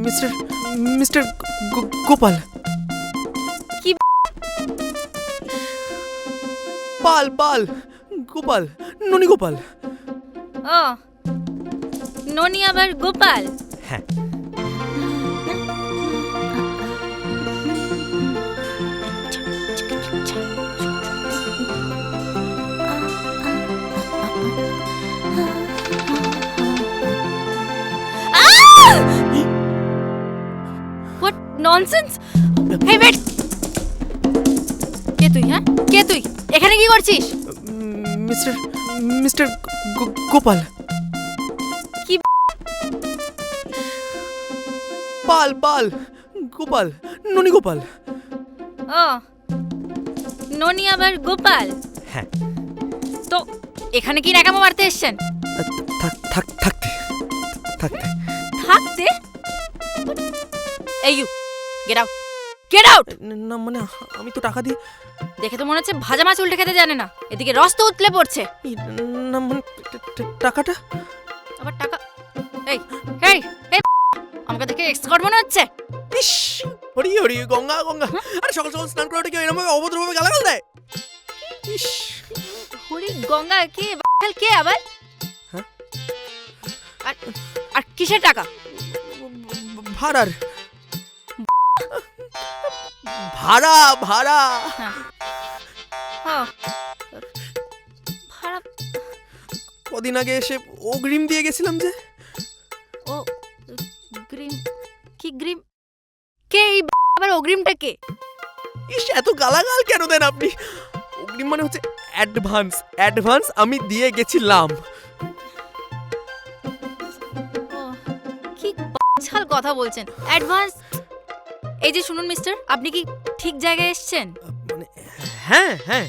Mister mister Gopal. কি? পাল পাল গোপাল, ননি গোপাল। ও ননি আবার গোপাল? হ্যাঁ। What nonsense! Hey wait! কে তুই? হ্যাঁ, কে তুই? এখানে কি করছিস? Mister mister Gopal. কি? পাল পাল গোপাল, ননি গোপাল। ও ননি আবার গোপাল? হ্যাঁ। তো এখানে কি নাকামো মারতে এসছেন? থাকতে থাকতে? এই you get out, get out! না মানে আমি তো টাকা দিয়ে। দেখে তো মনে হচ্ছে ভাজা মাছ উল্টে খেতে জানে না, এদিকে রস তো উতলে পড়ছে। না মানে টাকাটা। আবার টাকা? এই এই এই আমাকে দেখে এক্সকার্ট মনে হচ্ছে। ইস, হরি হরি গঙ্গা গঙ্গা। আরে সকাল সকাল স্নান করে কেউ এরকম অভদ্রভাবে গালাগাল দেয়? ইস, হরি গঙ্গা কে কে আবার? হ্যাঁ? আর কিসের টাকা? ভাড়ার। ভাড়া ভাড়া। হ্যাঁ। ভাড়া? কদিন আগে এসে অগ্রিম দিয়ে গেছিলাম যে। ও গ্রিম? কি গ্রিম? কে এই আবার অগ্রিমটা কে? ইস, এত গালাগাল কেন দেন আপনি? অগ্রিম মানে হচ্ছে অ্যাডভান্স। অ্যাডভান্স আমি দিয়ে গেছিলাম। কি ছাল কথা বলছেন? অ্যাডভান্স? এই যে শুনুন মিস্টার, আপনি কি ঠিক জায়গায় এসেছেন? মানে হ্যাঁ হ্যাঁ।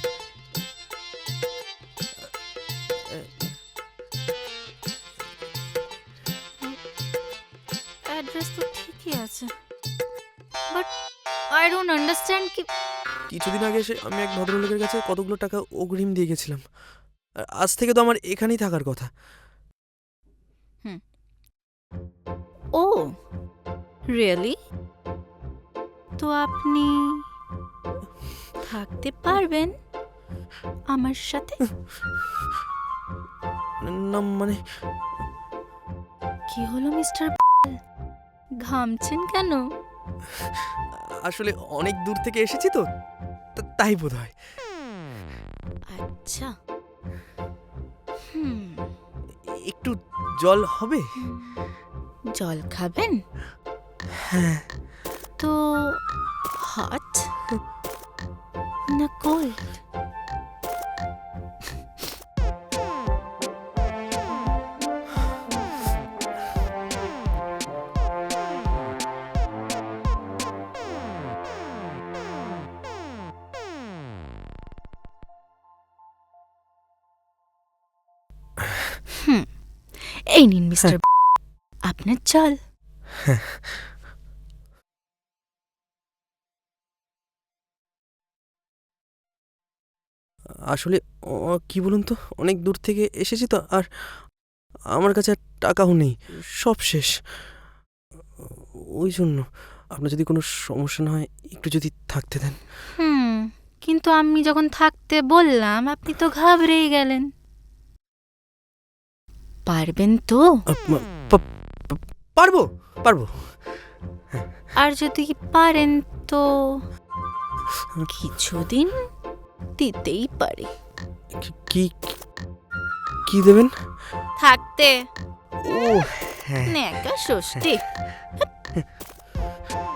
অ্যাড্রেস তো ঠিকই আছে, বাট আই ডোন্ট আন্ডারস্ট্যান্ড কি। কিছুদিন আগে এসে আমি এক ভদ্রলোকের কাছে কতগুলো টাকা অগ্রিম দিয়ে গেছিলাম। আর আজ থেকে তো আমার এখানেই থাকার কথা। ও রিয়েলি? তো আপনি থাকতে পারবেন আমার সাথে? না মানে কি হলো মিস্টার? ঘামছেন কেন? আসলে অনেক দূর থেকে এসেছি তো, তাই বোধ হয়। আচ্ছা। একটু জল হবে? জল খাবেন? হ্যাঁ। তো হট না কোল্ড? এই নিন মিস্টার, আপনার জল। আসলে কি বলুন তো, অনেক দূর থেকে এসেছি তো, আর আমার কাছে আর টাকাও নেই, সব শেষ। ওই জন্য আপনার যদি কোনো সমস্যা না হয় একটু যদি থাকতে দেন। কিন্তু আমি যখন থাকতে বললাম আপনি তো ঘাবড়েই গেলেন। পারবেন তো? পারবো পারবো। আর যদি পারেন তো কিছুদিন দিতেই পারি। কি কি দেবেন? থাকতে। ও হ্যাঁ। নেকা ষষ্ঠী।